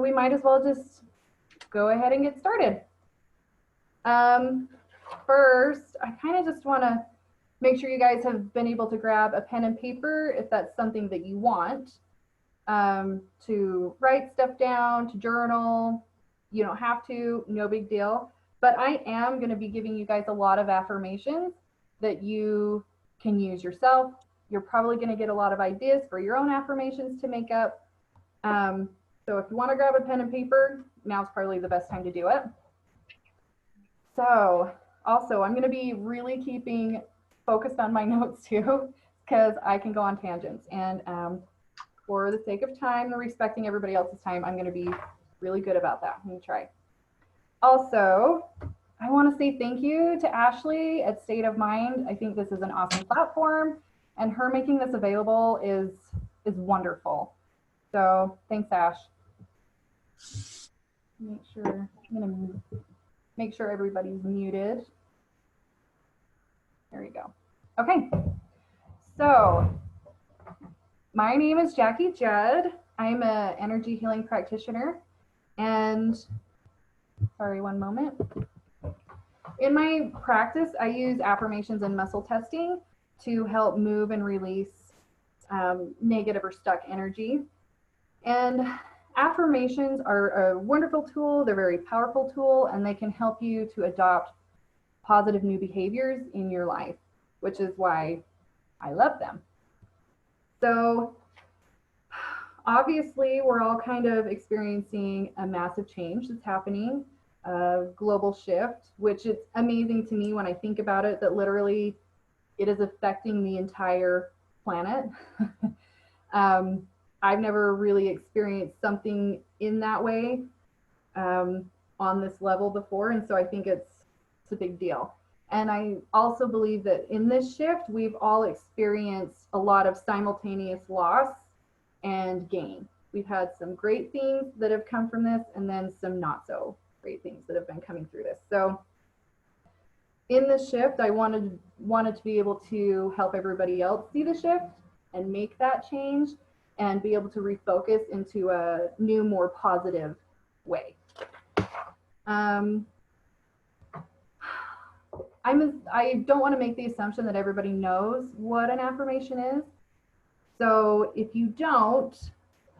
So we might as well just go ahead and get started. First, I kind of just want to make sure you guys have been able to grab a pen and paper if that's something that you want, to write stuff down, to journal. You don't have to, no big deal. But I am going to be giving you guys a lot of affirmations that you can use yourself. You're probably going to get a lot of ideas for your own affirmations to make up. So if you want to grab a pen and paper, now's probably the best time to do it. So also, I'm going to be really keeping focused on my notes too, because I can go on tangents. And for the sake of time and respecting everybody else's time, I'm going to be really good about that. I'm going to try. Also, I want to say thank you to Ashley at State of Mind. I think this is an awesome platform, and her making this available is wonderful. So thanks, Ash. I'm going to make sure everybody's muted. There we go. Okay. So my name is Jackie Judd. I'm an energy healing practitioner, and sorry, one moment. In my practice, I use affirmations and muscle testing to help move and release negative or stuck energy. And affirmations are a wonderful tool. They're a very powerful tool, and they can help you to adopt positive new behaviors in your life, which is why I love them. So obviously, we're all kind of experiencing a massive change that's happening, a global shift, which is amazing to me when I think about it, that literally it is affecting the entire planet. I've never really experienced something in that way on this level before, and so I think it's a big deal. And I also believe that in this shift, we've all experienced a lot of simultaneous loss and gain. We've had some great things that have come from this, and then some not so great things that have been coming through this. So in this shift, I wanted to be able to help everybody else see the shift and make that change and be able to refocus into a new, more positive way. I don't want to make the assumption that everybody knows what an affirmation is. So if you don't,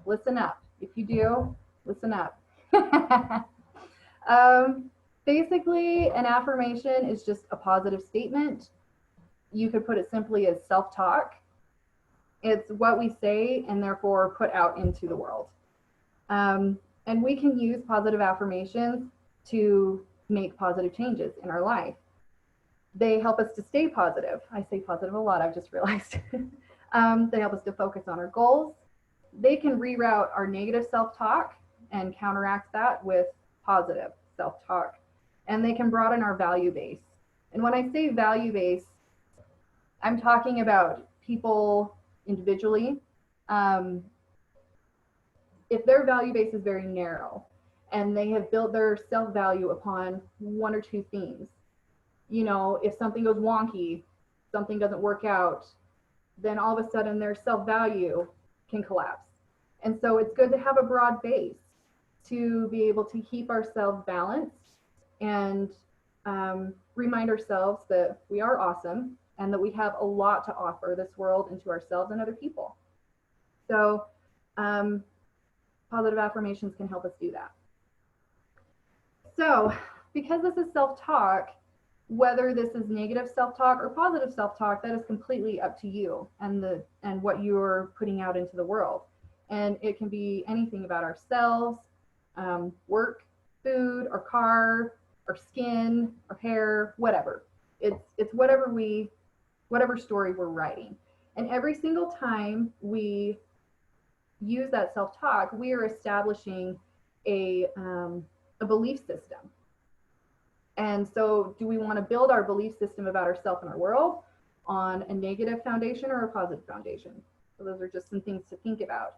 listen up. If you do, listen up. Basically, an affirmation is just a positive statement. You could put it simply as self-talk. It's what we say and therefore put out into the world. And we can use positive affirmations to make positive changes in our life. They help us to stay positive. I say positive a lot, I've just realized. They help us to focus on our goals. They can reroute our negative self-talk and counteract that with positive self-talk. And they can broaden our value base. And when I say value base, I'm talking about people individually. If their value base is very narrow and they have built their self-value upon one or two themes, you know, if something goes wonky, something doesn't work out, then all of a sudden their self-value can collapse. And so it's good to have a broad base to be able to keep ourselves balanced and remind ourselves that we are awesome and that we have a lot to offer this world and to ourselves and other people. So positive affirmations can help us do that. So because this is self-talk, whether this is negative self-talk or positive self-talk, that is completely up to you and what you're putting out into the world. And it can be anything about ourselves, work, food, our car, our skin, our hair, whatever. It's whatever story we're writing. And every single time we use that self-talk, we are establishing a belief system. And so do we want to build our belief system about ourselves and our world on a negative foundation or a positive foundation? So those are just some things to think about.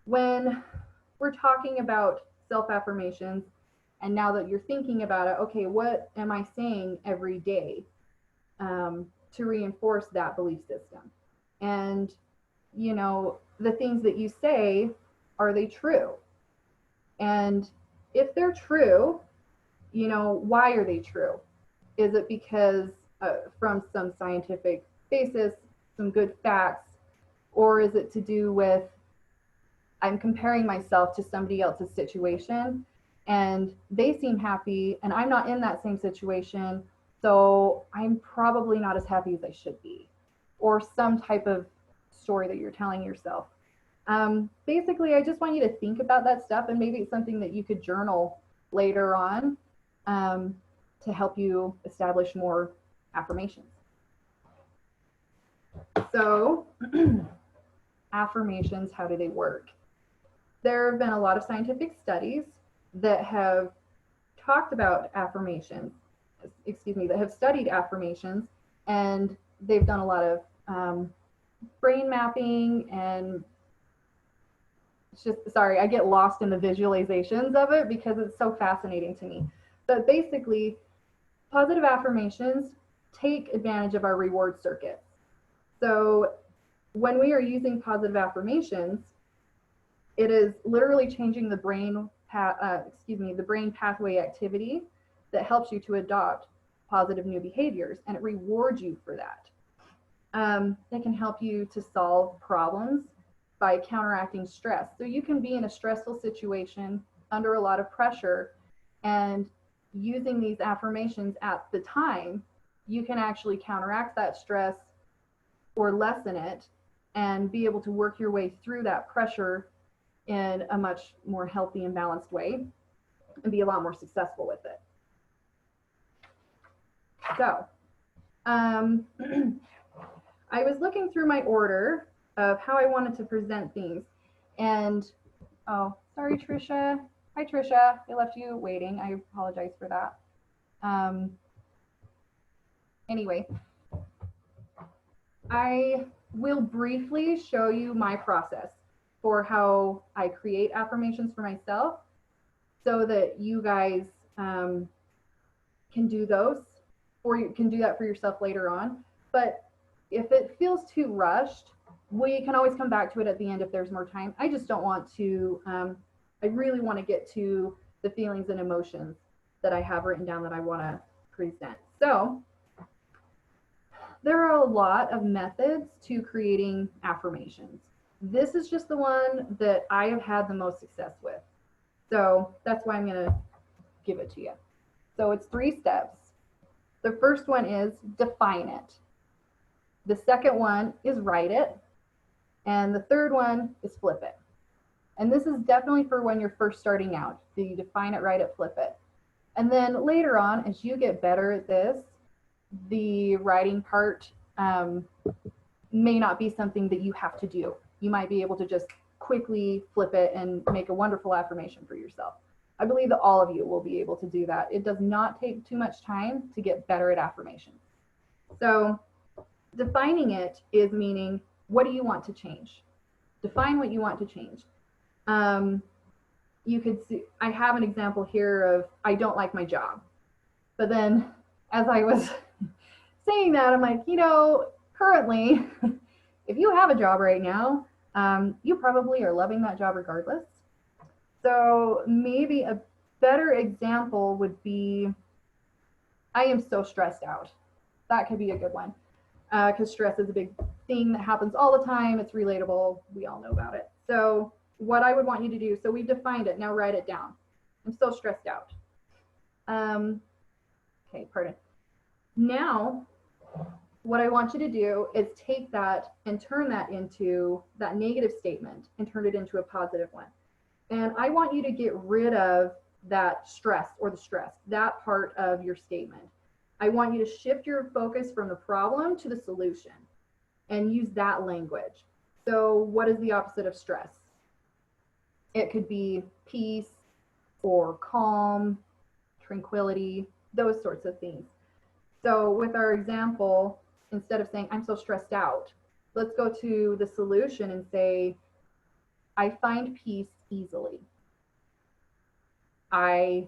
When we're talking about self-affirmations, and now that you're thinking about it, okay, what am I saying every day to reinforce that belief system? And, you know, the things that you say, are they true? And if they're true, you know, why are they true? Is it because from some scientific basis, some good facts, or is it to do with I'm comparing myself to somebody else's situation and they seem happy and I'm not in that same situation, so I'm probably not as happy as I should be, or some type of story that you're telling yourself. Basically, I just want you to think about that stuff, and maybe it's something that you could journal later on, um, to help you establish more affirmations. So, affirmations, how do they work? There have been a lot of scientific studies that have talked about affirmations, that have studied affirmations, and they've done a lot of brain mapping, and it's just, sorry, I get lost in the visualizations of it because it's so fascinating to me. But basically, positive affirmations take advantage of our reward circuit. So when we are using positive affirmations, it is literally changing the brain pathway activity that helps you to adopt positive new behaviors, and it rewards you for that. It can help you to solve problems by counteracting stress. So you can be in a stressful situation under a lot of pressure, and using these affirmations at the time, you can actually counteract that stress or lessen it and be able to work your way through that pressure in a much more healthy and balanced way and be a lot more successful with it. So, I was looking through my order of how I wanted to present things, and oh, sorry, Trisha. Hi, Trisha. I left you waiting. I apologize for that. Anyway, I will briefly show you my process for how I create affirmations for myself so that you guys can do those, or you can do that for yourself later on. But if it feels too rushed, we can always come back to it at the end if there's more time. I just don't want to, I really want to get to the feelings and emotions that I have written down that I want to present. So there are a lot of methods to creating affirmations. This is just the one that I have had the most success with. So that's why I'm going to give it to you. So it's 3 steps. The first one is define it. The second one is write it. And the third one is flip it. And this is definitely for when you're first starting out. So you define it, write it, flip it. And then later on, as you get better at this, the writing part may not be something that you have to do. You might be able to just quickly flip it and make a wonderful affirmation for yourself. I believe that all of you will be able to do that. It does not take too much time to get better at affirmations. So defining it is meaning, what do you want to change? Define what you want to change. You could see, I have an example here of, I don't like my job. But then as I was saying that, I'm like, you know, currently, if you have a job right now, you probably are loving that job regardless. So maybe a better example would be, I am so stressed out. That could be a good one, because stress is a big thing that happens all the time. It's relatable. We all know about it. So what I would want you to do, so we've defined it. Now write it down. I'm so stressed out. Okay, pardon. Now, what I want you to do is take that and turn that into that negative statement and turn it into a positive one. And I want you to get rid of that stress or the stress, that part of your statement. I want you to shift your focus from the problem to the solution and use that language. So what is the opposite of stress? It could be peace or calm, tranquility, those sorts of things. So with our example, instead of saying, I'm so stressed out, let's go to the solution and say, I find peace easily. I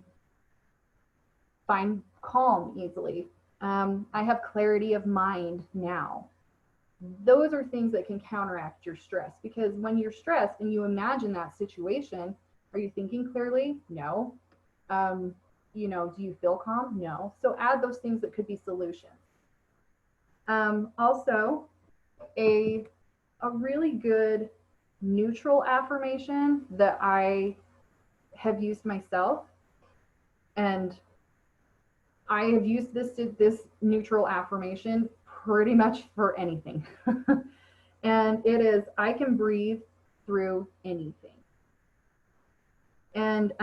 find calm easily. I have clarity of mind now. Those are things that can counteract your stress, because when you're stressed and you imagine that situation, Are you thinking clearly? No. You know, do you feel calm? No. So add those things that could be solutions. Also, a really good neutral affirmation that I have used myself, and I have used this neutral affirmation pretty much for anything. And it is, I can breathe through anything. And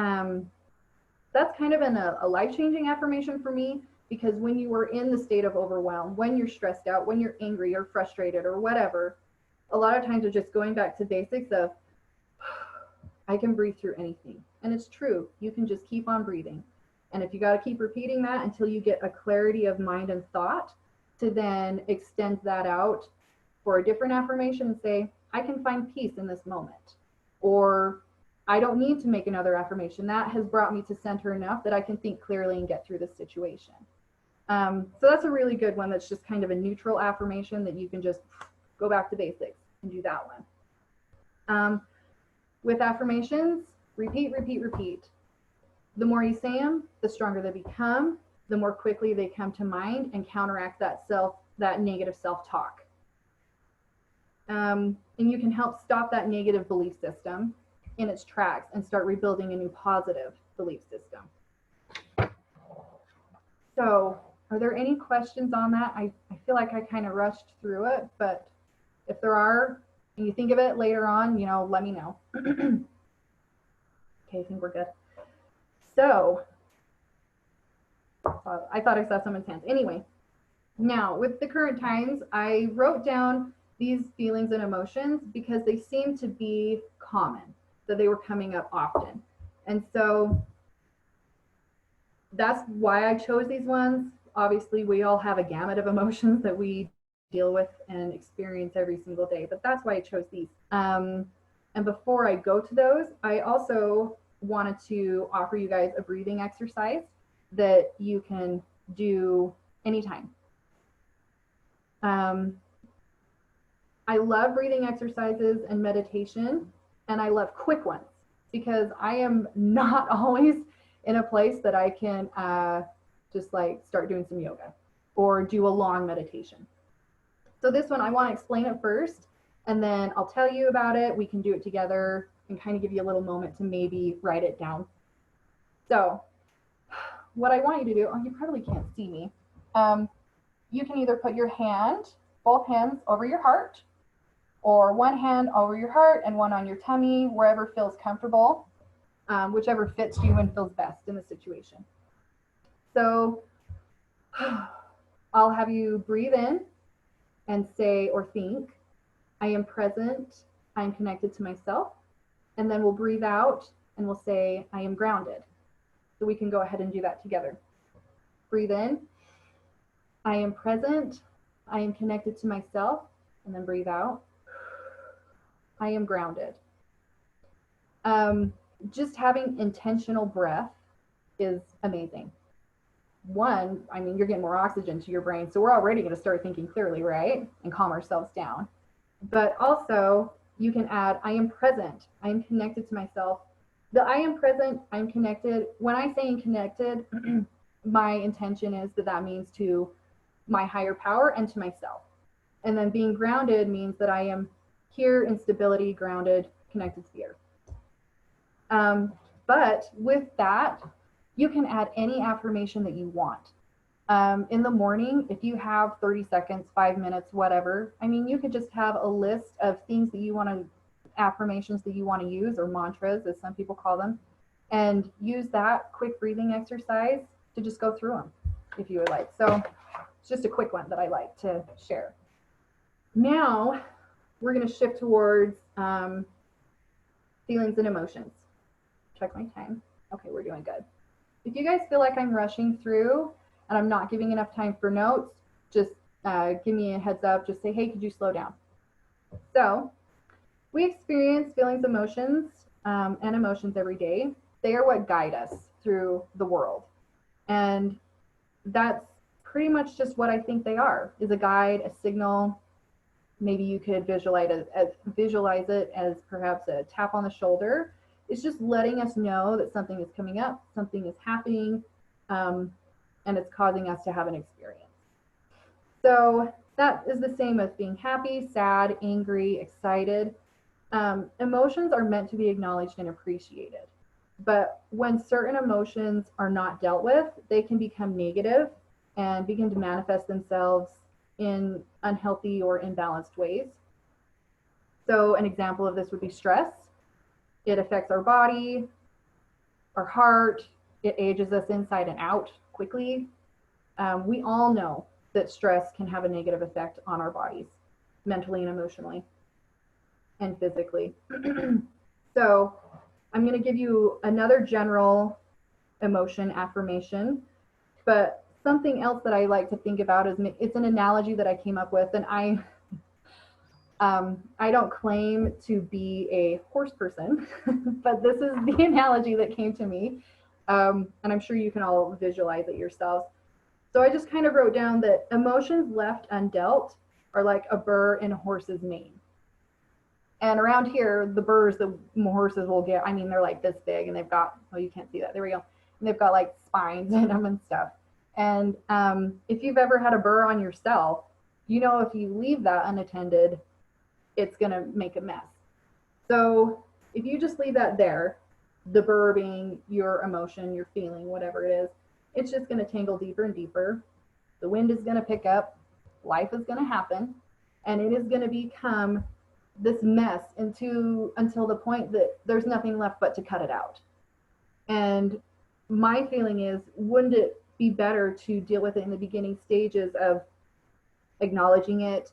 that's kind of a life-changing affirmation for me, because when you are in the state of overwhelm, when you're stressed out, when you're angry or frustrated or whatever, a lot of times it's just going back to basics of, I can breathe through anything. And it's true. You can just keep on breathing. And if you got to keep repeating that until you get a clarity of mind and thought, to then extend that out for a different affirmation and say, I can find peace in this moment. Or I don't need to make another affirmation. That has brought me to center enough that I can think clearly and get through this situation. So that's a really good one. That's just kind of a neutral affirmation that you can just go back to basics and do that one. With affirmations, repeat, repeat, repeat. The more you say them, the stronger they become, the more quickly they come to mind and counteract that negative self-talk. And you can help stop that negative belief system in its tracks and start rebuilding a new positive belief system. So, are there any questions on that? I feel like I kind of rushed through it, but if there are, and you think of it later on, you know, let me know. Okay, I think we're good. So, I thought I saw someone's hands. Anyway, now with the current times, I wrote down these feelings and emotions because they seem to be common, that they were coming up often. And so that's why I chose these ones. Obviously, we all have a gamut of emotions that we deal with and experience every single day, but that's why I chose these. And before I go to those, I also wanted to offer you guys a breathing exercise that you can do anytime. I love breathing exercises and meditation, and I love quick ones because I am not always in a place that I can just like start doing some yoga or do a long meditation. So this one, I want to explain it first, and then I'll tell you about it. We can do it together and kind of give you a little moment to maybe write it down. So what I want you to do, oh, you probably can't see me. You can either put your hand, both hands over your heart, or one hand over your heart and one on your tummy, wherever feels comfortable, whichever fits you and feels best in the situation. So I'll have you breathe in and say or think, I am present, I am connected to myself. And then we'll breathe out and we'll say, I am grounded. So we can go ahead and do that together. Breathe in, I am present, I am connected to myself. And then breathe out, I am grounded. Just having intentional breath is amazing. One, I mean, you're getting more oxygen to your brain, so we're already going to start thinking clearly, right? And calm ourselves down. But also, you can add, I am present, I am connected to myself. The I am present, I'm connected. When I say connected, my intention is that means to my higher power and to myself. And then being grounded means that I am here in stability, grounded, connected to the earth. But with that, you can add any affirmation that you want. In the morning, if you have 30 seconds, 5 minutes, whatever, I mean, you could just have a list of things that you want to, affirmations that you want to use, or mantras, as some people call them, and use that quick breathing exercise to just go through them, if you would like. So it's just a quick one that I like to share. Now, we're going to shift towards feelings and emotions. Check my time. Okay, we're doing good. If you guys feel like I'm rushing through and I'm not giving enough time for notes, just give me a heads up. Just say, hey, could you slow down? So we experience feelings, emotions, and emotions every day. They are what guide us through the world. And that's pretty much just what I think they are, is a guide, a signal. Maybe you could visualize it as perhaps a tap on the shoulder It's just letting us know that something is coming up, something is happening, and it's causing us to have an experience. So that is the same with being happy, sad, angry, excited. Emotions are meant to be acknowledged and appreciated. But when certain emotions are not dealt with, they can become negative and begin to manifest themselves in unhealthy or imbalanced ways. So, an example of this would be stress. It affects our body, our heart, it ages us inside and out quickly. We all know that stress can have a negative effect on our bodies, mentally and emotionally and physically. So, I'm going to give you another general emotion affirmation, but something else that I like to think about is it's an analogy that I came up with, and I don't claim to be a horse person, but this is the analogy that came to me, and I'm sure you can all visualize it yourselves. So I just kind of wrote down that emotions left undealt are like a burr in a horse's mane. And around here, the burrs that horses will get, I mean, they're like this big, and they've got, oh, you can't see that. There we go. And they've got like spines in them and stuff. And if you've ever had a burr on yourself, you know, if you leave that unattended, it's going to make a mess. So if you just leave that there, the burr being your emotion, your feeling, whatever it is, it's just going to tangle deeper and deeper. The wind is going to pick up, life is going to happen, and it is going to become this mess until the point that there's nothing left but to cut it out. And my feeling is, wouldn't it be better to deal with it in the beginning stages of acknowledging it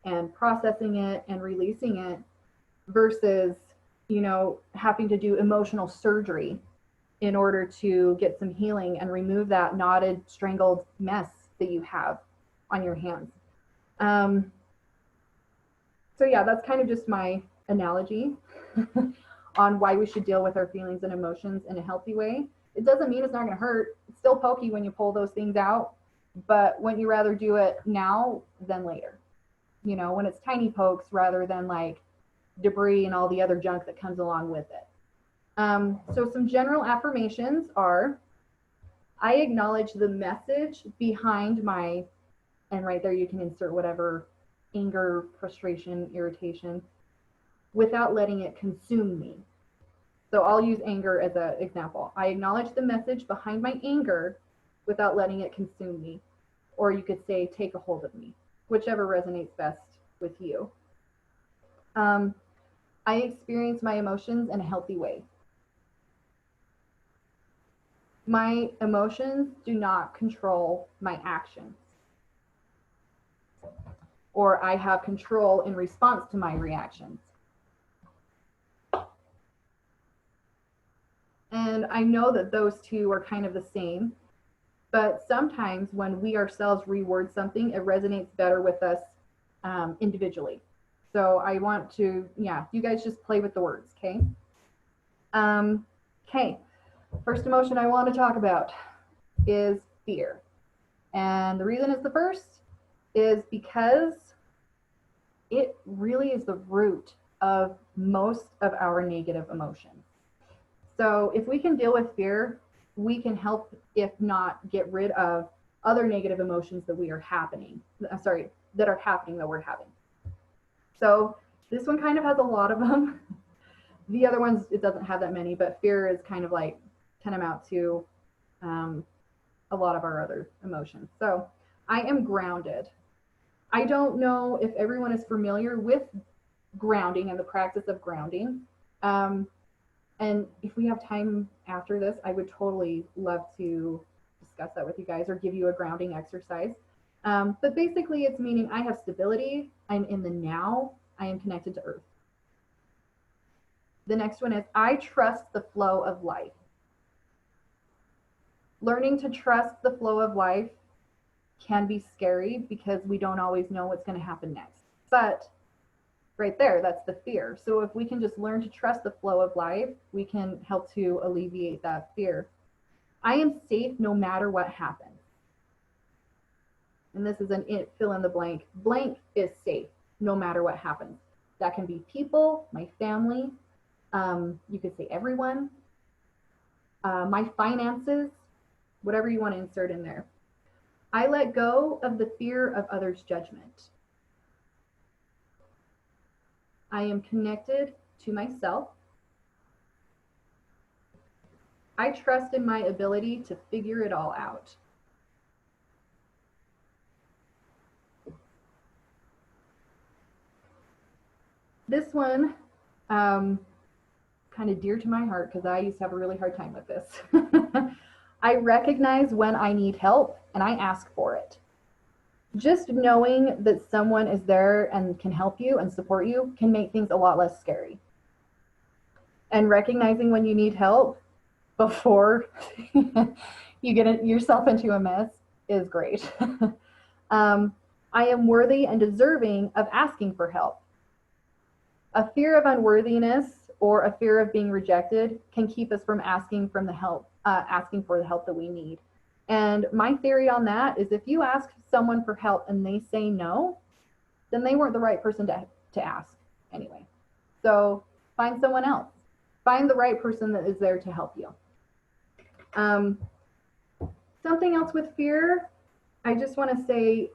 and processing it and releasing it versus, you know, having to do emotional surgery in order to get some healing and remove that knotted, strangled mess that you have on your hands. So yeah, that's kind of just my analogy on why we should deal with our feelings and emotions in a healthy way. It doesn't mean it's not going to hurt. It's still pokey when you pull those things out, but wouldn't you rather do it now than later? You know, when it's tiny pokes rather than like debris and all the other junk that comes along with it. So some general affirmations are, I acknowledge the message behind my, and right there you can insert whatever anger, frustration, irritation, without letting it consume me. So I'll use anger as an example. I acknowledge the message behind my anger without letting it consume me. Or you could say, take a hold of me, whichever resonates best with you. I experience my emotions in a healthy way. My emotions do not control my actions, or I have control in response to my reactions. And I know that those two are kind of the same, but sometimes when we ourselves reword something, it resonates better with us individually. So I want to, yeah, you guys just play with the words, okay? Okay, first emotion I want to talk about is fear. And the reason it's the first is because it really is the root of most of our negative emotions. So if we can deal with fear, we can help, if not get rid of other negative emotions that we're having. So this one kind of has a lot of them. The other ones, it doesn't have that many, but fear is kind of like tantamount to a lot of our other emotions. So I am grounded. I don't know if everyone is familiar with grounding and the practice of grounding. And if we have time after this, I would totally love to discuss that with you guys or give you a grounding exercise. But basically it's meaning I have stability, I'm in the now, I am connected to earth. The next one is I trust the flow of life. Learning to trust the flow of life can be scary because we don't always know what's going to happen next. But right there, that's the fear. So if we can just learn to trust the flow of life, we can help to alleviate that fear. I am safe no matter what happens. And this is an fill in the blank. Blank is safe no matter what happens. That can be people, my family, You could say everyone, my finances, whatever you want to insert in there. I let go of the fear of others' judgment. I am connected to myself. I trust in my ability to figure it all out. This one, kind of dear to my heart because I used to have a really hard time with this. I recognize when I need help and I ask for it. Just knowing that someone is there and can help you and support you can make things a lot less scary. And recognizing when you need help before you get yourself into a mess is great. I am worthy and deserving of asking for help. A fear of unworthiness or a fear of being rejected can keep us from asking for the help that we need. And my theory on that is if you ask someone for help and they say no, then they weren't the right person to ask anyway. So find someone else. Find the right person that is there to help you. Something else with fear, I just want to say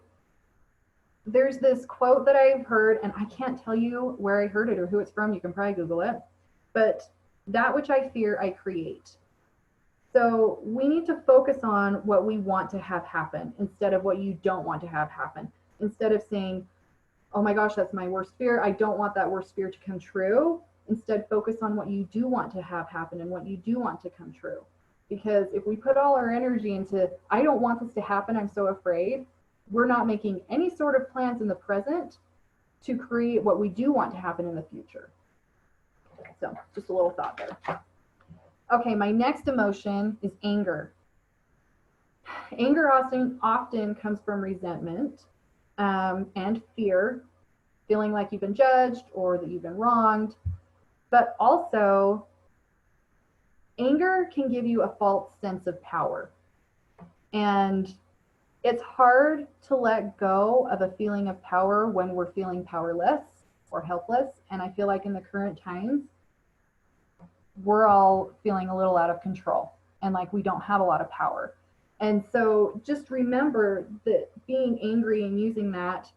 there's this quote that I've heard, and I can't tell you where I heard it or who it's from. You can probably Google it. But that which I fear, I create. So we need to focus on what we want to have happen instead of what you don't want to have happen. Instead of saying, oh my gosh, that's my worst fear. I don't want that worst fear to come true. Instead, focus on what you do want to have happen and what you do want to come true. Because if we put all our energy into, I don't want this to happen, I'm so afraid, we're not making any sort of plans in the present to create what we do want to happen in the future. So just a little thought there. Okay, my next emotion is anger. Anger often comes from resentment and fear, feeling like you've been judged or that you've been wronged. But also, anger can give you a false sense of power. And it's hard to let go of a feeling of power when we're feeling powerless or helpless. And I feel like in the current times, we're all feeling a little out of control and like we don't have a lot of power. And so just remember that being angry and using that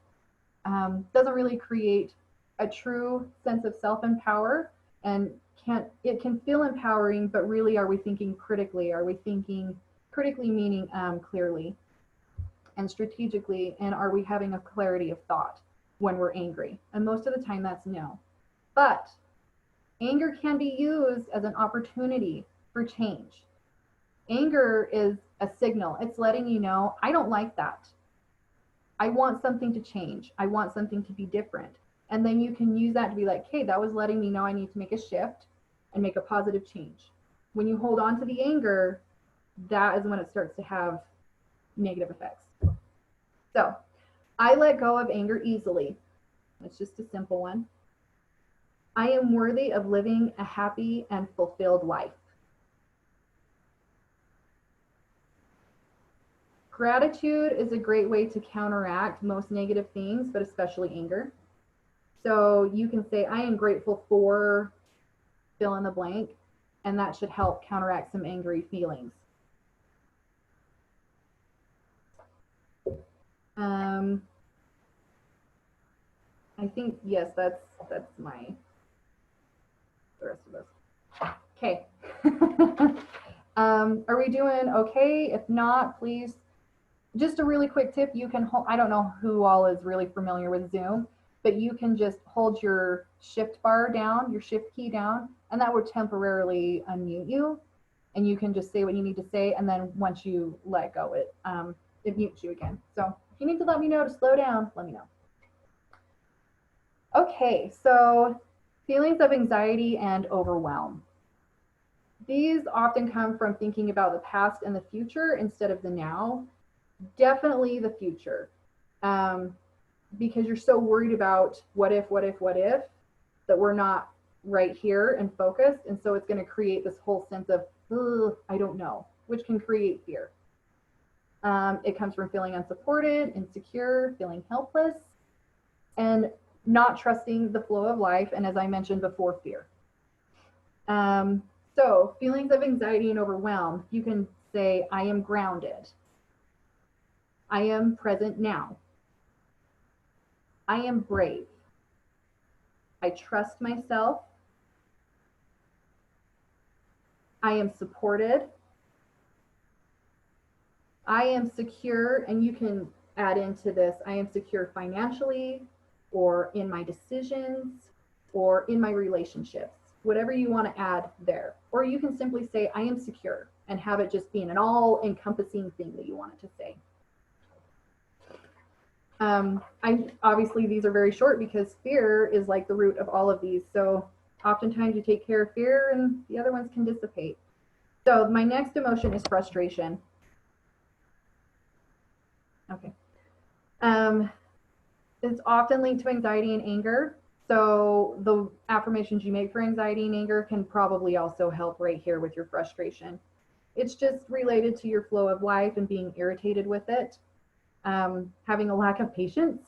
doesn't really create a true sense of self and power. And it can feel empowering, but really, are we thinking critically? Are we thinking critically meaning clearly and strategically? And are we having a clarity of thought when we're angry? And most of the time that's no. But anger can be used as an opportunity for change. Anger is a signal. It's letting you know, I don't like that. I want something to change. I want something to be different. And then you can use that to be like, hey, that was letting me know I need to make a shift and make a positive change. When you hold on to the anger, that is when it starts to have negative effects. So I let go of anger easily. It's just a simple one. I am worthy of living a happy and fulfilled life. Gratitude is a great way to counteract most negative things, but especially anger. So you can say, I am grateful for fill in the blank, and that should help counteract some angry feelings. I think, yes, that's the rest of this. Okay. Are we doing okay? If not, please, just a really quick tip, you can hold, I don't know who all is really familiar with Zoom, but you can just hold your shift bar down, your shift key down, and that would temporarily unmute you. And you can just say what you need to say, and then once you let go, it mutes you again. So if you need to let me know to slow down, let me know. Okay, so feelings of anxiety and overwhelm. These often come from thinking about the past and the future instead of the now. Definitely the future, because you're so worried about what if, that we're not right here and focused. And so it's going to create this whole sense of, I don't know, which can create fear. It comes from feeling unsupported, insecure, feeling helpless, and not trusting the flow of life. And as I mentioned before, fear. So feelings of anxiety and overwhelm, you can say, I am grounded. I am present now. I am brave. I trust myself. I am supported. I am secure, and you can add into this, I am secure financially, or in my decisions, or in my relationships, whatever you want to add there. Or you can simply say, I am secure, and have it just be an all encompassing thing that you want it to say. Obviously these are very short because fear is like the root of all of these. So oftentimes you take care of fear and the other ones can dissipate. So my next emotion is frustration. Okay. It's often linked to anxiety and anger. So the affirmations you make for anxiety and anger can probably also help right here with your frustration. It's just related to your flow of life and being irritated with it. Having a lack of patience,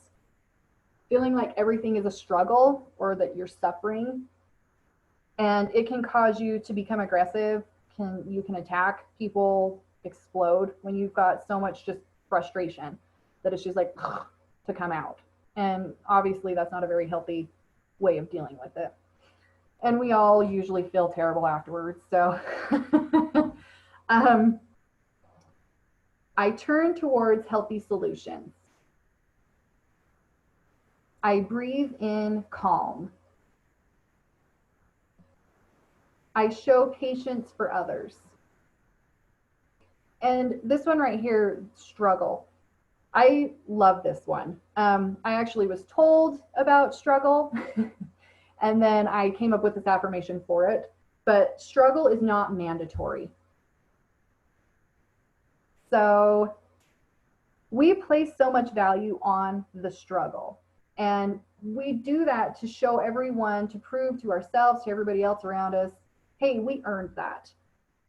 feeling like everything is a struggle or that you're suffering. And it can cause you to become aggressive. You can attack people, explode when you've got so much just frustration that it's just like to come out. And obviously that's not a very healthy way of dealing with it. And we all usually feel terrible afterwards. So I turn towards healthy solutions. I breathe in calm. I show patience for others. And this one right here, struggle. I love this one. I actually was told about struggle and then I came up with this affirmation for it. But struggle is not mandatory. So we place so much value on the struggle. And we do that to show everyone, to prove to ourselves, to everybody else around us, hey, we earned that.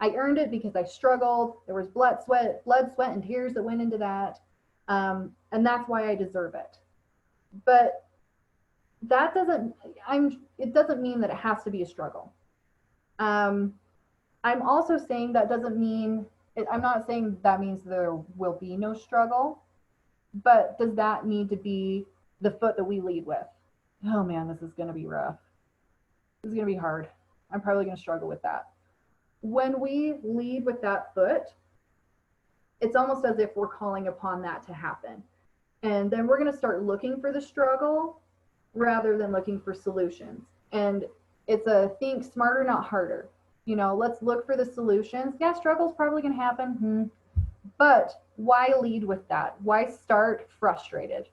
I earned it because I struggled. There was blood, sweat, and tears that went into that. And that's why I deserve it. But that it doesn't mean that it has to be a struggle. I'm also saying that doesn't mean, I'm not saying that means there will be no struggle, but does that need to be the foot that we lead with? Oh man, this is going to be rough. This is going to be hard. I'm probably going to struggle with that. When we lead with that foot, it's almost as if we're calling upon that to happen. And then we're going to start looking for the struggle rather than looking for solutions. And it's a think smarter, not harder. Let's look for the solutions. Yeah, struggle's probably going to happen. But why lead with that? Why start frustrated?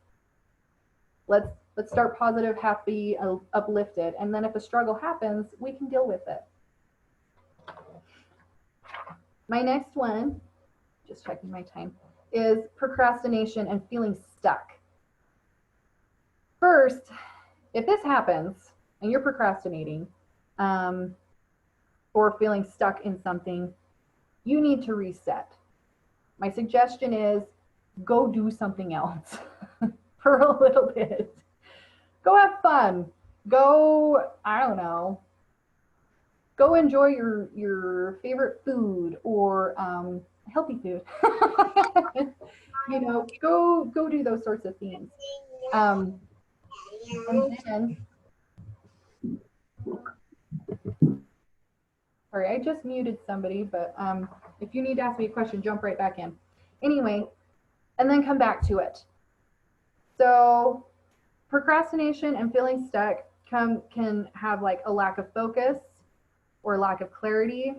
Let's start positive, happy, uplifted. And then if a struggle happens, we can deal with it. My next one, just checking my time, is procrastination and feeling stuck. First, if this happens and you're procrastinating or feeling stuck in something, you need to reset. My suggestion is go do something else for a little bit. Go have fun. Go, I don't know, go enjoy your favorite food or healthy food. Go do those sorts of things. And then, sorry, I just muted somebody, but if you need to ask me a question, jump right back in. Anyway, and then come back to it. So procrastination and feeling stuck can have like a lack of focus or lack of clarity.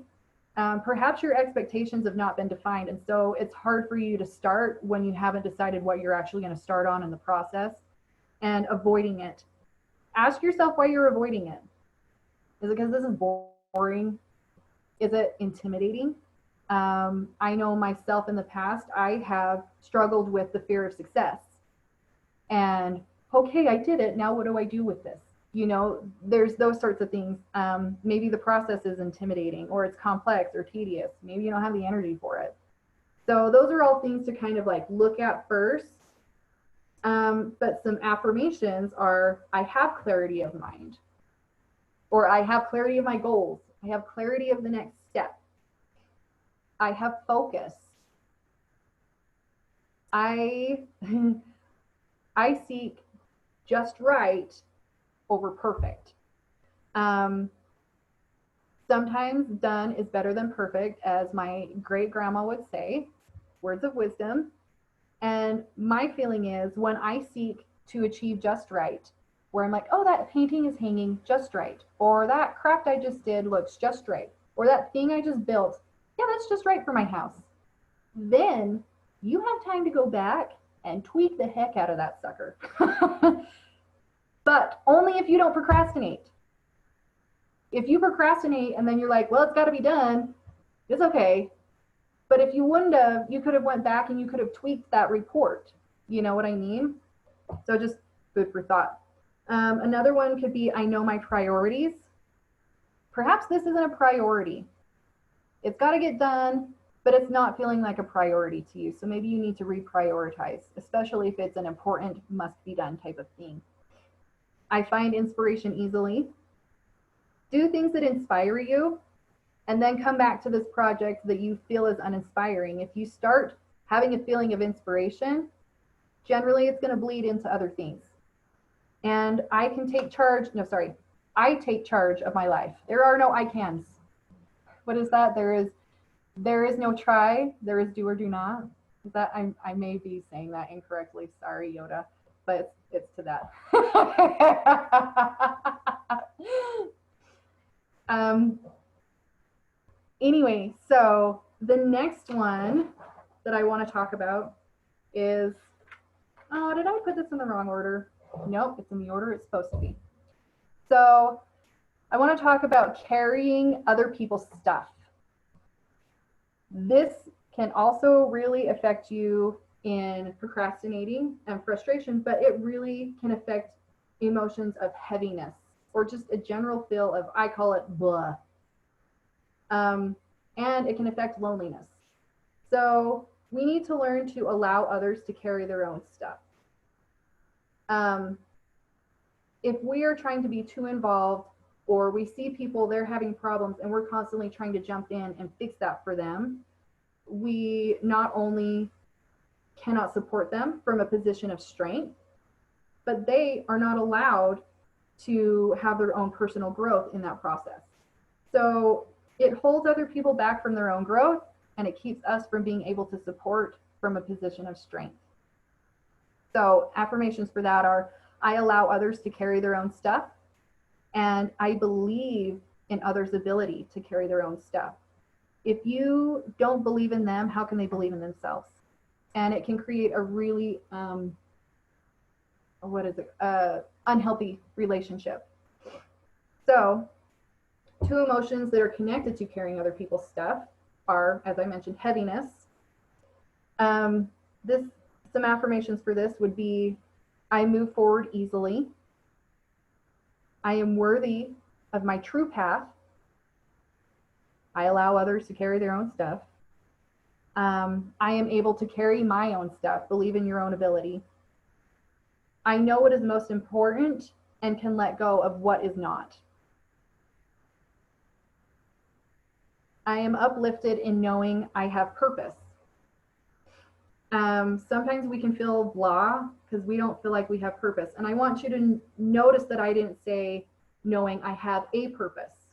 Perhaps your expectations have not been defined, and so it's hard for you to start when you haven't decided what you're actually going to start on in the process, and avoiding it. Ask yourself why you're avoiding it. Is it because this is boring? Is it intimidating? I know myself in the past, I have struggled with the fear of success. And okay, I did it. Now what do I do with this? There's those sorts of things. Maybe the process is intimidating, or it's complex or tedious. Maybe you don't have the energy for it. So those are all things to kind of like look at first. But some affirmations are, I have clarity of mind, or I have clarity of my goals. I have clarity of the next step. I have focus. I I seek just right over perfect. Um, Sometimes done is better than perfect, as my great grandma would say, words of wisdom. And my feeling is when I seek to achieve just right, where I'm like, oh, that painting is hanging just right, or that craft I just did looks just right, or that thing I just built, yeah, that's just right for my house. Then you have time to go back and tweak the heck out of that sucker. But only if you don't procrastinate. If you procrastinate and then you're like, well, it's got to be done, it's okay. But if you wouldn't have, you could have went back and you could have tweaked that report. You know what I mean? So just food for thought. Another one could be, I know my priorities. Perhaps this isn't a priority. It's got to get done, but it's not feeling like a priority to you. So maybe you need to reprioritize, especially if it's an important, must be done type of thing. I find inspiration easily. Do things that inspire you, and then come back to this project that you feel is uninspiring. If you start having a feeling of inspiration, generally it's going to bleed into other things. And I can take charge. No, sorry. I take charge of my life. There are no I cans. What is that? There is no try. There is do or do not. Is that I may be saying that incorrectly. Sorry, Yoda, but it's to that. Anyway, so the next one that I want to talk about is, oh, did I put this in the wrong order? Nope, it's in the order it's supposed to be. So I want to talk about carrying other people's stuff. This can also really affect you in procrastinating and frustration, but it really can affect emotions of heaviness or just a general feel of, I call it blah. And it can affect loneliness. So we need to learn to allow others to carry their own stuff. If we are trying to be too involved, or we see people, they're having problems and we're constantly trying to jump in and fix that for them, we not only cannot support them from a position of strength, but they are not allowed to have their own personal growth in that process. So it holds other people back from their own growth, and it keeps us from being able to support from a position of strength. So affirmations for that are, I allow others to carry their own stuff, and I believe in others' ability to carry their own stuff. If you don't believe in them, how can they believe in themselves? And it can create a really, unhealthy relationship. So, two emotions that are connected to carrying other people's stuff are, as I mentioned, heaviness. Some affirmations for this would be, I move forward easily. I am worthy of my true path. I allow others to carry their own stuff. I am able to carry my own stuff. Believe in your own ability. I know what is most important and can let go of what is not. I am uplifted in knowing I have purpose. Sometimes we can feel blah because we don't feel like we have purpose. And I want you to notice that I didn't say knowing I have a purpose.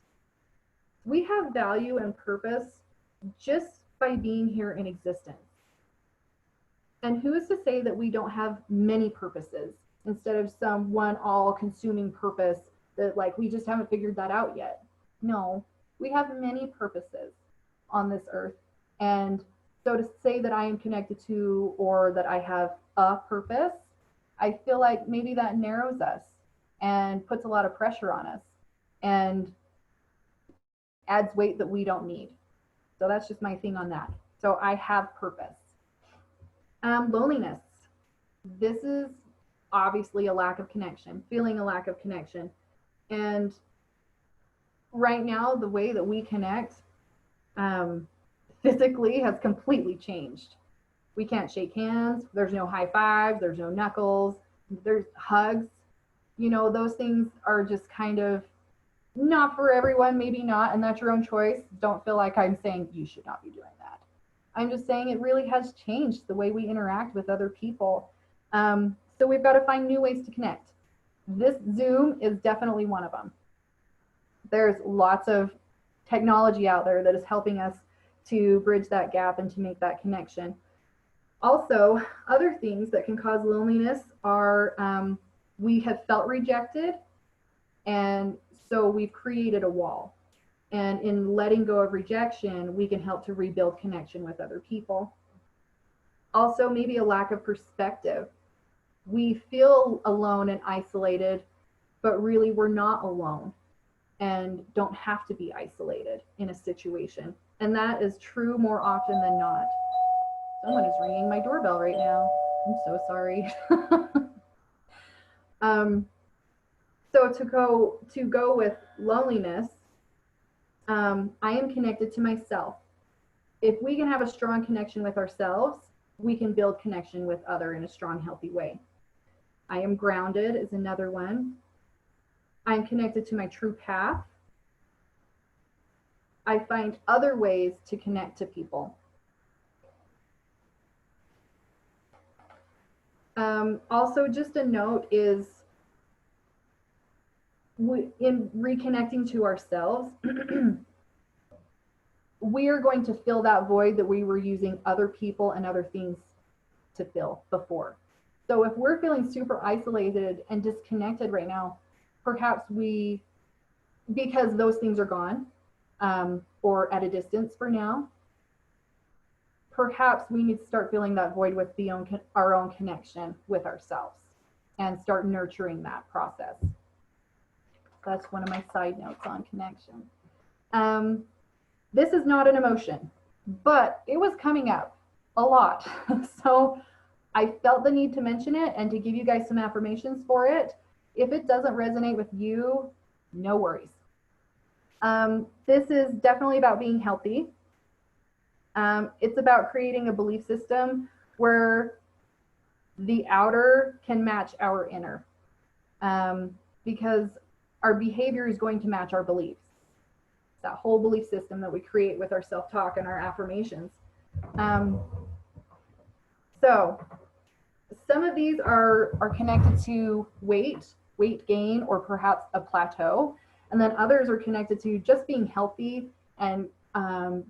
We have value and purpose just by being here in existence. And who is to say that we don't have many purposes instead of some one all-consuming purpose that like we just haven't figured that out yet? No, we have many purposes on this earth. And so to say that I am connected to, or that I have a purpose, I feel like maybe that narrows us and puts a lot of pressure on us and adds weight that we don't need. So that's just my thing on that. So I have purpose. Loneliness. This is obviously a lack of connection, feeling a lack of connection. And right now, the way that we connect physically has completely changed. We can't shake hands. There's no high fives. There's no knuckles. There's hugs. You know, those things are just kind of Not for everyone, maybe not, and that's your own choice. Don't feel like I'm saying you should not be doing that. I'm just saying it really has changed the way we interact with other people. So we've got to find new ways to connect. This Zoom is definitely one of them. There's lots of technology out there that is helping us to bridge that gap and to make that connection. Also, other things that can cause loneliness are we have felt rejected, and so we've created a wall. And in letting go of rejection, we can help to rebuild connection with other people. Also, maybe a lack of perspective. We feel alone and isolated, but really we're not alone and don't have to be isolated in a situation. And that is true more often than not. Someone is ringing my doorbell right now. I'm so sorry. um, so to go with loneliness, I am connected to myself. If we can have a strong connection with ourselves, we can build connection with other in a strong, healthy way. I am grounded is another one. I'm connected to my true path. I find other ways to connect to people. Also, just a note is in reconnecting to ourselves, we are going to fill that void that we were using other people and other things to fill before. So if we're feeling super isolated and disconnected right now, perhaps because those things are gone, or at a distance for now, perhaps we need to start filling that void with our own connection with ourselves and start nurturing that process. That's one of my side notes on connection. This is not an emotion, but it was coming up a lot. So I felt the need to mention it and to give you guys some affirmations for it. If it doesn't resonate with you, no worries. This is definitely about being healthy. It's about creating a belief system where the outer can match our inner, because our behavior is going to match our beliefs. That whole belief system that we create with our self-talk and our affirmations. So some of these are connected to weight gain, or perhaps a plateau. And then others are connected to just being healthy and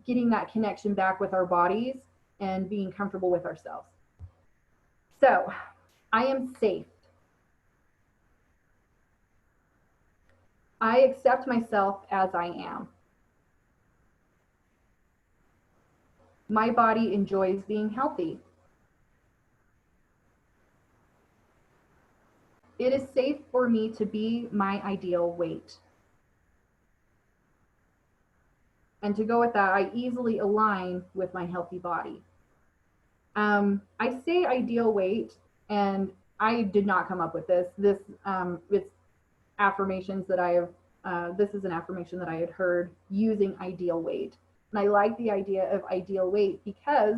getting that connection back with our bodies and being comfortable with ourselves. So I am safe. I accept myself as I am. My body enjoys being healthy. It is safe for me to be my ideal weight. And to go with that, I easily align with my healthy body. I say ideal weight, and I did not come up with this. It's affirmations that I have. This is an affirmation that I had heard using ideal weight. And I like the idea of ideal weight because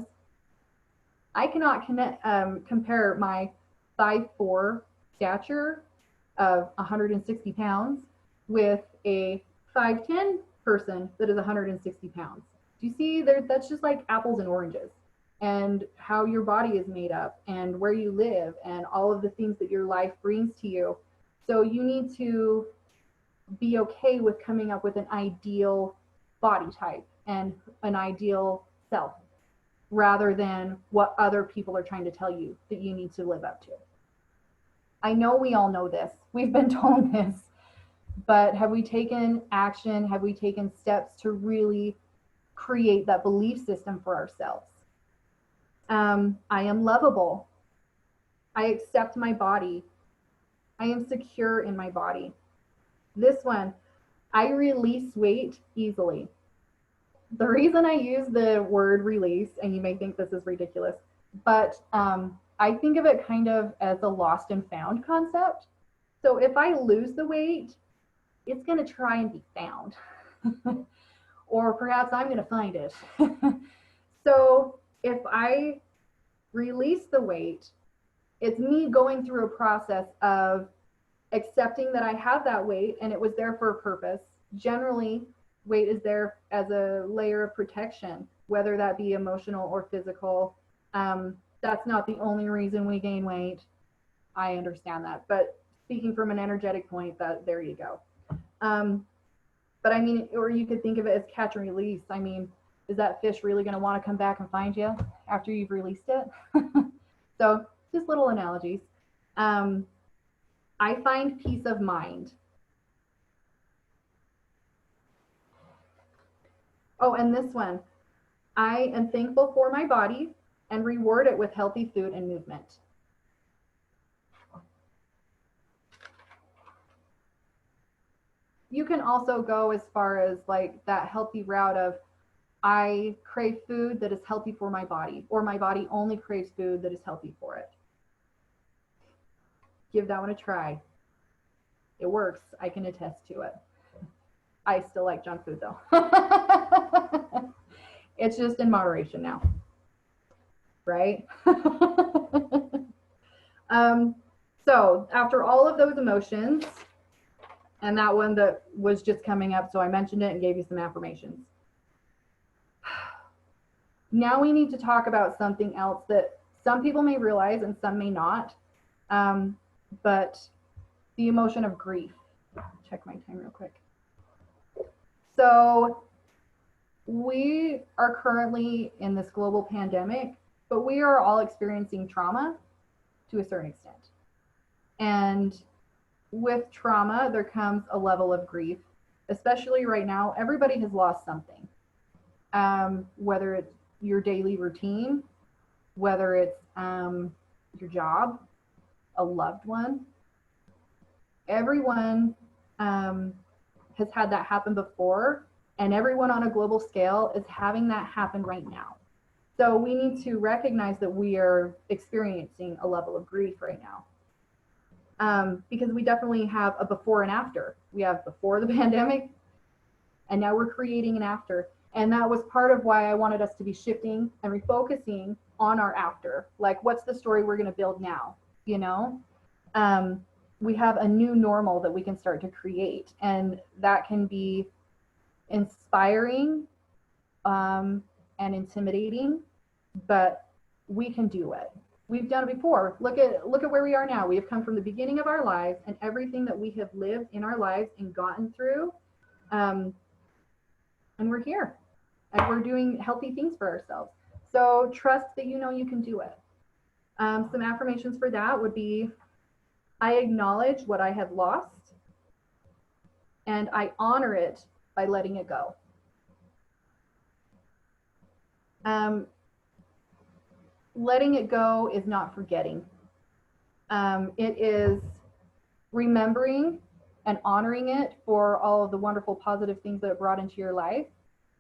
I cannot compare my 5'4" stature of 160 pounds with a 5'10" person that is 160 pounds. Do you see there? That's just like apples and oranges, and how your body is made up and where you live and all of the things that your life brings to you. So you need to be okay with coming up with an ideal body type and an ideal self, rather than what other people are trying to tell you that you need to live up to. I know we all know this. We've been told this. But have we taken action? Have we taken steps to really create that belief system for ourselves? I am lovable. I accept my body. I am secure in my body. This one, I release weight easily. The reason I use the word release, and you may think this is ridiculous, but I think of it kind of as a lost and found concept. So if I lose the weight, it's going to try and be found. Or perhaps I'm going to find it. So if I release the weight, it's me going through a process of accepting that I have that weight and it was there for a purpose. Generally, weight is there as a layer of protection, whether that be emotional or physical. That's not the only reason we gain weight. I understand that, but speaking from an energetic point, that there you go. But I mean, or you could think of it as catch and release. I mean, is that fish really going to want to come back and find you after you've released it? So just little analogies. I find peace of mind. Oh, and this one, I am thankful for my body and reward it with healthy food and movement. You can also go as far as like that healthy route of I crave food that is healthy for my body, or my body only craves food that is healthy for it. Give that one a try. It works. I can attest to it. I still like junk food though. It's just in moderation now, right? So after all of those emotions, and that one that was just coming up, so I mentioned it and gave you some affirmations. Now we need to talk about something else that some people may realize and some may not, but the emotion of grief. Check my time real quick. So we are currently in this global pandemic, but we are all experiencing trauma to a certain extent. And with trauma, there comes a level of grief, especially right now. Everybody has lost something, whether it's your daily routine, whether it's your job, a loved one. Everyone has had that happen before, and everyone on a global scale is having that happen right now. So we need to recognize that we are experiencing a level of grief right now. Because we definitely have a before and after. We have before the pandemic, and now we're creating an after. And that was part of why I wanted us to be shifting and refocusing on our after. Like, what's the story we're going to build now? You know, we have a new normal that we can start to create, and that can be inspiring and intimidating, but we can do it. We've done it before. Look at where we are now. We have come from the beginning of our lives, and everything that we have lived in our lives and gotten through, and we're here, and we're doing healthy things for ourselves. So trust that you know you can do it. Some affirmations for that would be, I acknowledge what I have lost, and I honor it by letting it go. Letting it go is not forgetting. It is remembering and honoring it for all of the wonderful positive things that it brought into your life,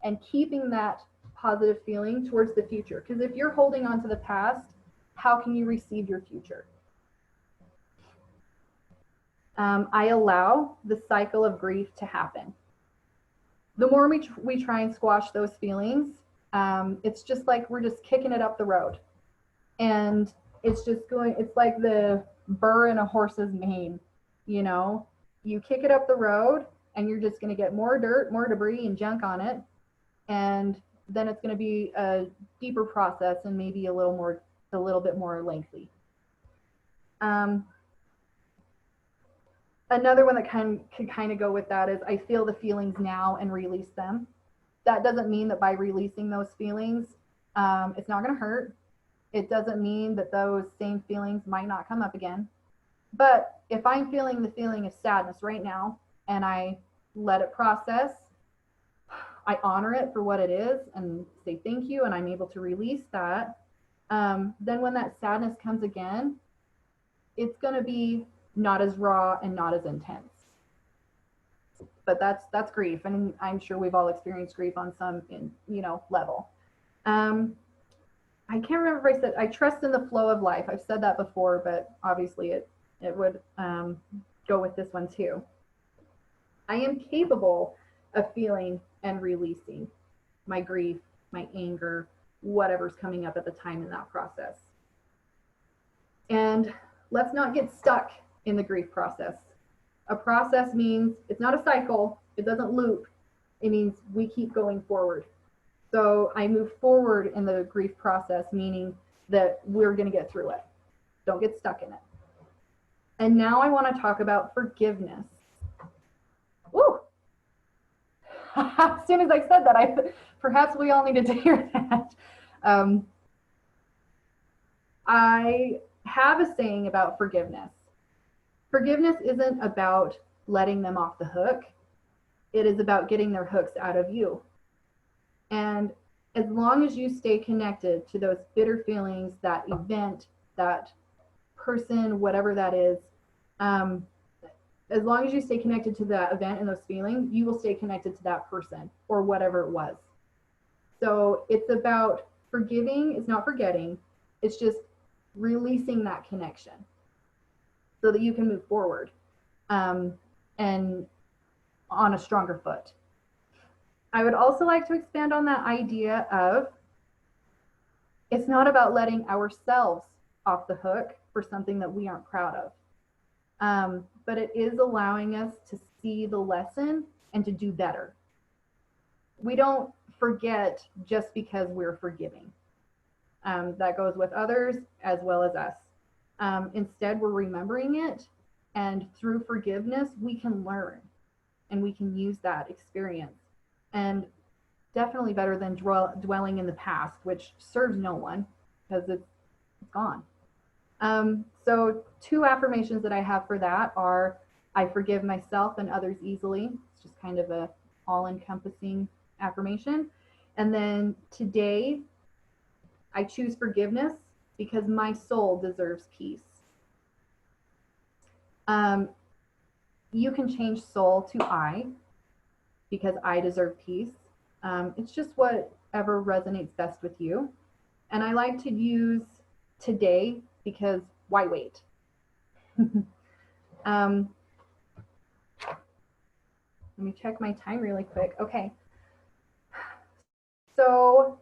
and keeping that positive feeling towards the future. Because if you're holding on to the past, how can you receive your future? I allow the cycle of grief to happen. The more we try and squash those feelings, it's just like we're just kicking it up the road. And it's just going, it's like the burr in a horse's mane, you know? You kick it up the road and you're just going to get more dirt, more debris and junk on it. And then it's going to be a deeper process and maybe a little bit more lengthy. Another one that can kind of go with that is, I feel the feelings now and release them. That doesn't mean that by releasing those feelings, it's not going to hurt. It doesn't mean that those same feelings might not come up again. But if I'm feeling the feeling of sadness right now and I let it process, I honor it for what it is and say thank you, and I'm able to release that, then when that sadness comes again, it's going to be not as raw and not as intense. But that's grief, and I'm sure we've all experienced grief on some level. I can't remember if I said I trust in the flow of life. I've said that before, but obviously it would go with this one too. I am capable of feeling and releasing my grief, my anger, whatever's coming up at the time in that process. And let's not get stuck in the grief process. A process means it's not a cycle, It doesn't loop. It means we keep going forward. So I move forward in the grief process, meaning that we're going to get through it. Don't get stuck in it. And now I want to talk about forgiveness. Woo! As soon as I said that, perhaps we all needed to hear that. I have a saying about forgiveness. Forgiveness isn't about letting them off the hook. It is about getting their hooks out of you. And as long as you stay connected to those bitter feelings, that event, that person, whatever that is, as long as you stay connected to that event and those feelings, you will stay connected to that person or whatever it was. So it's about forgiving, it's not forgetting, it's just releasing that connection so that you can move forward and on a stronger foot. I would also like to expand on that idea of it's not about letting ourselves off the hook for something that we aren't proud of. But it is allowing us to see the lesson and to do better. We don't forget just because we're forgiving. That goes with others as well as us. Instead, we're remembering it, and through forgiveness, we can learn and we can use that experience. And definitely better than dwelling in the past, which serves no one because it's gone. So 2 affirmations that I have for that are I forgive myself and others easily. It's just kind of a all-encompassing affirmation. And then today, I choose forgiveness because my soul deserves peace. You can change soul to I because I deserve peace. It's just whatever resonates best with you. And I like to use today because why wait? Let me check my time really quick. Okay. So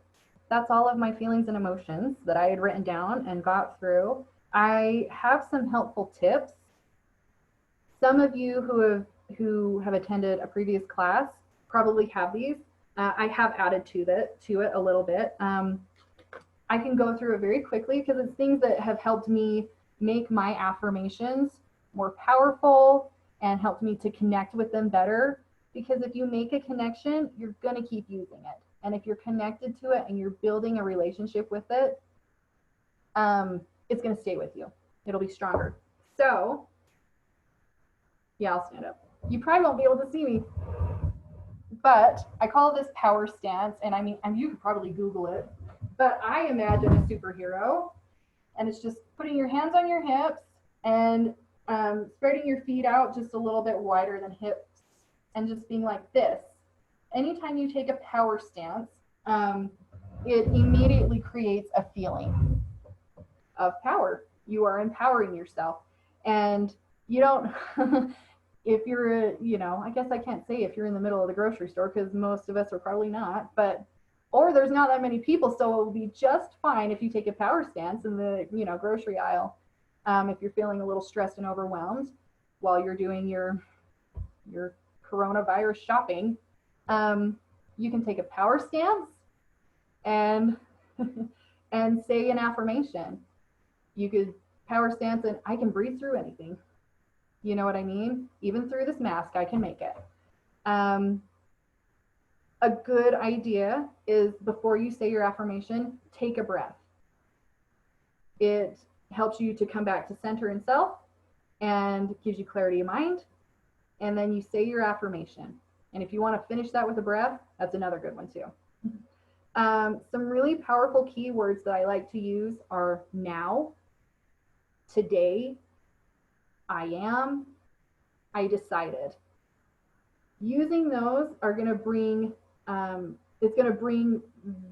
that's all of my feelings and emotions that I had written down and got through. I have some helpful tips. Some of you who have attended a previous class probably have these. I have added to it a little bit. I can go through it very quickly because it's things that have helped me make my affirmations more powerful and helped me to connect with them better. Because if you make a connection, you're going to keep using it. And if you're connected to it and you're building a relationship with it, it's going to stay with you. It'll be stronger. So, yeah, I'll stand up. You probably won't be able to see me. But I call this power stance. And I mean, you could probably Google it. But I imagine a superhero. And it's just putting your hands on your hips and spreading your feet out just a little bit wider than hips. And just being like this. Anytime you take a power stance, it immediately creates a feeling of power. You are empowering yourself. And you don't, if you're, I guess I can't say if you're in the middle of the grocery store because most of us are probably not, or there's not that many people, so it will be just fine if you take a power stance in the, grocery aisle. If you're feeling a little stressed and overwhelmed while you're doing your coronavirus shopping, you can take a power stance and and say an affirmation. You could power stance and I can breathe through anything. You know what I mean? Even through this mask, I can make it. A good idea is before you say your affirmation, take a breath. It helps you to come back to center and self and gives you clarity of mind. And then you say your affirmation. And if you want to finish that with a breath, that's another good one too. Some really powerful keywords that I like to use are now, today, I am, I decided. Using those are going to bring, it's going to bring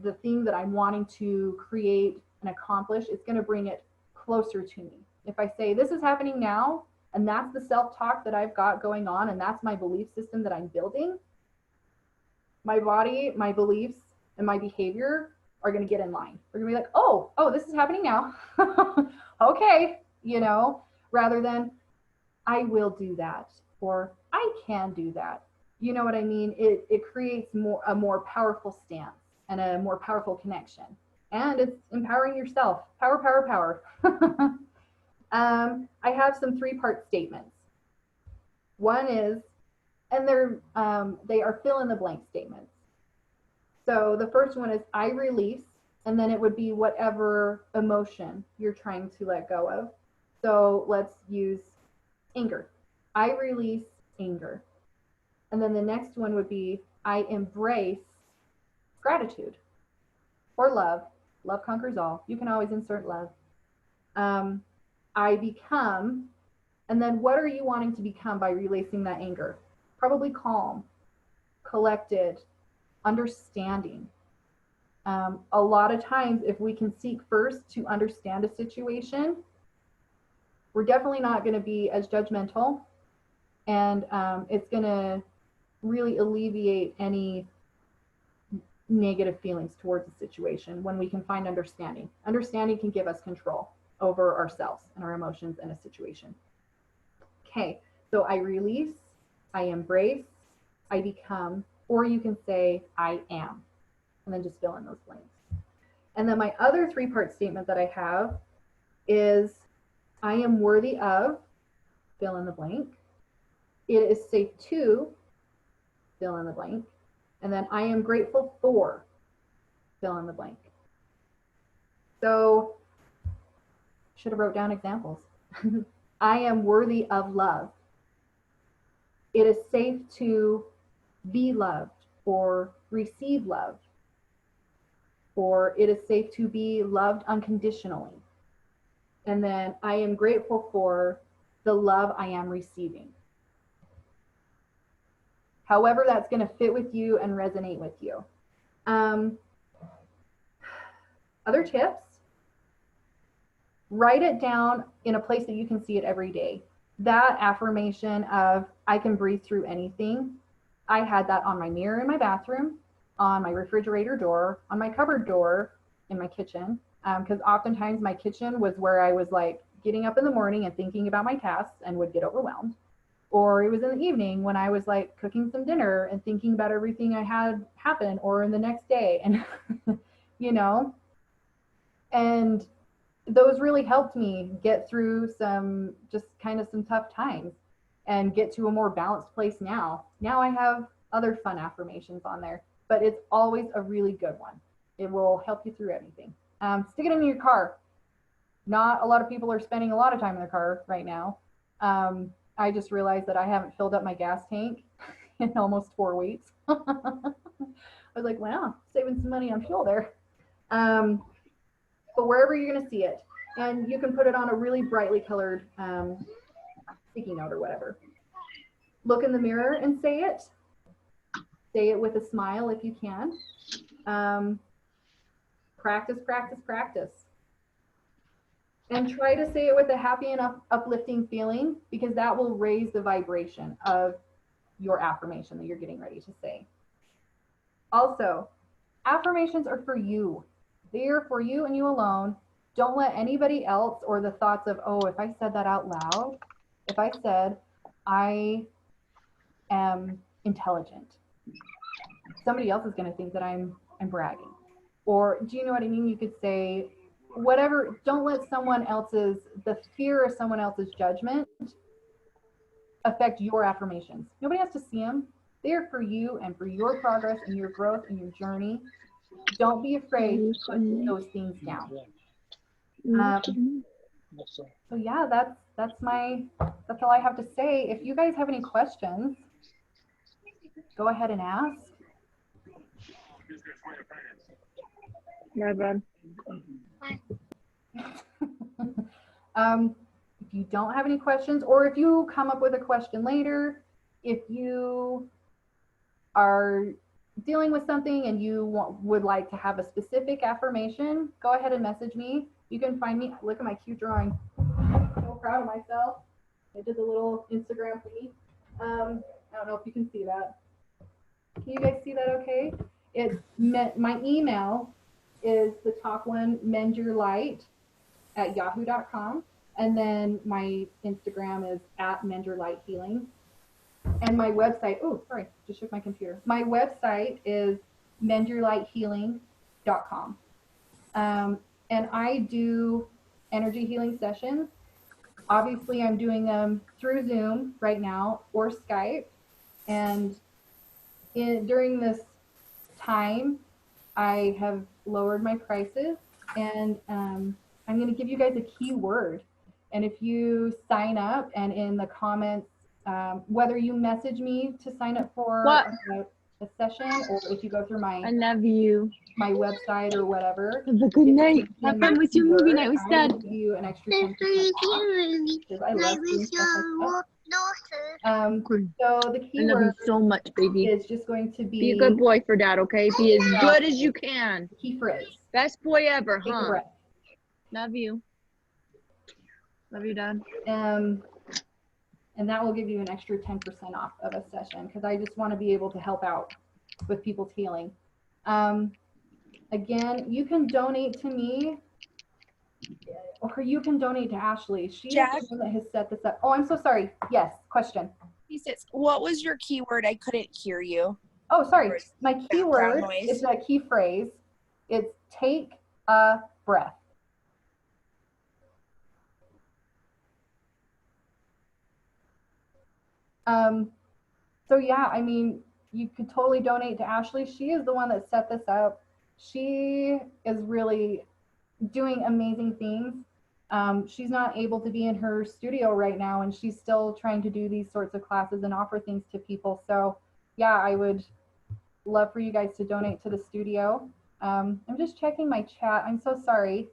the thing that I'm wanting to create and accomplish, it's going to bring it closer to me. If I say this is happening now, and that's the self-talk that I've got going on, and that's my belief system that I'm building, my body, my beliefs, and my behavior are going to get in line. We're going to be like, oh, this is happening now. Okay, rather than I will do that, or I can do that. you know what I mean? It creates a more powerful stance and a more powerful connection. And it's empowering yourself. Power, power, power. I have some three-part statements. One is, and they are fill in the blank statements. So the first one is I release, and then it would be whatever emotion you're trying to let go of. So let's use anger. I release anger. And then the next one would be I embrace gratitude or love. Love conquers all. You can always insert love. I become, and then what are you wanting to become by releasing that anger? Probably calm, collected, understanding. A lot of times, if we can seek first to understand a situation, we're definitely not going to be as judgmental, and it's going to really alleviate any negative feelings towards the situation when we can find understanding. Understanding can give us control over ourselves and our emotions in a situation. Okay, so I release, I embrace, I become, or you can say I am, and then just fill in those blanks. And then my other three-part statement that I have is I am worthy of, fill in the blank. It is safe to, fill in the blank. And then I am grateful for, fill in the blank. So, should have wrote down examples. I am worthy of love. It is safe to be loved or receive love. Or it is safe to be loved unconditionally. And then I am grateful for the love I am receiving. However that's going to fit with you and resonate with you. Other tips, write it down in a place that you can see it every day. That affirmation of I can breathe through anything, I had that on my mirror in my bathroom, on my refrigerator door, on my cupboard door in my kitchen, because oftentimes my kitchen was where I was like getting up in the morning and thinking about my tasks and would get overwhelmed. Or it was in the evening when I was like cooking some dinner and thinking about everything I had happen, or in the next day, and you know, and those really helped me get through some tough times and get to a more balanced place now. Now I have other fun affirmations on there, but it's always a really good one. It will help you through anything. Stick it in your car. Not a lot of people are spending a lot of time in their car right now. I just realized that I haven't filled up my gas tank in almost 4 weeks. I was like, wow, saving some money on fuel there. But wherever you're going to see it, and you can put it on a really brightly colored sticky note or whatever. Look in the mirror and say it. Say it with a smile if you can. Practice, practice, practice. And try to say it with a happy and uplifting feeling, because that will raise the vibration of your affirmation that you're getting ready to say. Also, affirmations are for you. They are for you and you alone. Don't let anybody else, or the thoughts of, oh, if I said that out loud, if I said I am intelligent, somebody else is going to think that I'm bragging. Or do you know what I mean? You could say whatever. Don't let the fear of someone else's judgment affect your affirmations. Nobody has to see them. They're for you and for your progress and your growth and your journey. Don't be afraid to put those things down. So yeah, that's all I have to say. If you guys have any questions, go ahead and ask. No, bud. If you don't have any questions, or if you come up with a question later, if you are dealing with something and you would like to have a specific affirmation, go ahead and message me. You can find me. Look at my cute drawing. I'm so proud of myself. I did the little Instagram thingy. I don't know if you can see that. Can you guys see that okay? My email is the top one, mendyourlight@yahoo.com. And then my Instagram is @mendyourlighthealing. And my website, oh, sorry, just shook my computer. My website is mendyourlighthealing.com. And I do energy healing sessions. Obviously, I'm doing them through Zoom right now or Skype. And during this time, I have lowered my prices, and I'm going to give you guys a keyword. And if you sign up and in the comments, whether you message me to sign up for a session, or if you go through I love you. my website or whatever, Have a good night. Have fun with your movie night with Dad. I will give you an extra 10% off, because I love doing stuff like that. So the I love keyword you so much, baby. is just going to Be a good boy for Dad, okay? Be as good as you can. key phrase. Best boy ever, Take a huh? breath. Love you. Love you, Dad. And that will give you an extra 10% off of a session, because I just want to be able to help out with people's healing. Again, you can donate to me, or you can donate to Ashley. She is the one that has set this up. Oh, I'm so sorry. Yes, question. He says, what was your keyword? I couldn't hear you. Oh, sorry. My keyword is a key phrase. It's take a breath. So yeah, I mean, you could totally donate to Ashley. She is the one that set this up. She is really doing amazing things. She's not able to be in her studio right now, and she's still trying to do these sorts of classes and offer things to people. So yeah, I would love for you guys to donate to the studio. I'm just checking my chat. I'm so sorry.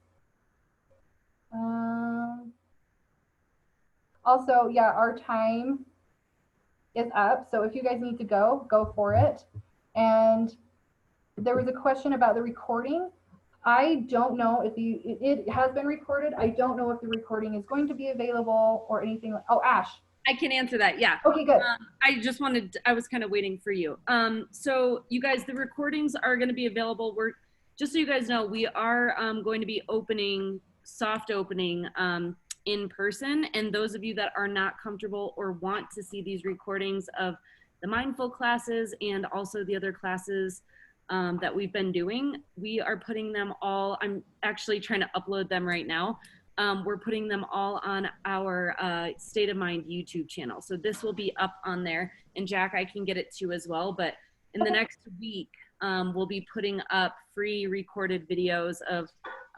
Also, yeah, our time is up. So if you guys need to go for it. And there was a question about the recording. I don't know if it has been recorded. I don't know if the recording is going to be available or anything. Oh, Ash. I can answer that. Yeah. Okay, good. I was kind of waiting for you. So you guys, the recordings are going to be available. Just so you guys know, we are going to be soft opening in person. And those of you that are not comfortable or want to see these recordings of the mindful classes and also the other classes that we've been doing, we are putting them all, I'm actually trying to upload them right now. We're putting them all on our State of Mind YouTube channel. So this will be up on there, and Jack, I can get it to as well. But in the next week, we'll be putting up free recorded videos of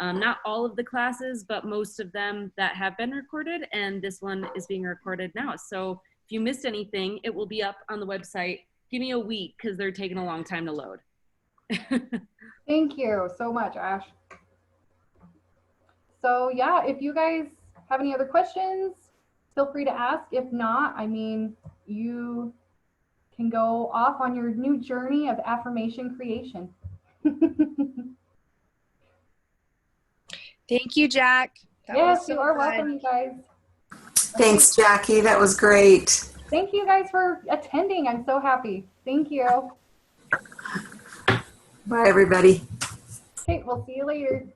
not all of the classes, but most of them that have been recorded. And this one is being recorded now. So if you missed anything, it will be up on the website. Give me a week, because they're taking a long time to load. Thank you so much, Ash. So yeah, if you guys have any other questions, feel free to ask. If not, I mean, you can go off on your new journey of affirmation creation. Thank you, Jack. Yes, you are welcome, you guys. Thanks, Jackie. That was great. Thank you guys for attending. I'm so happy. Thank you. Bye, everybody. Okay, we'll see you later.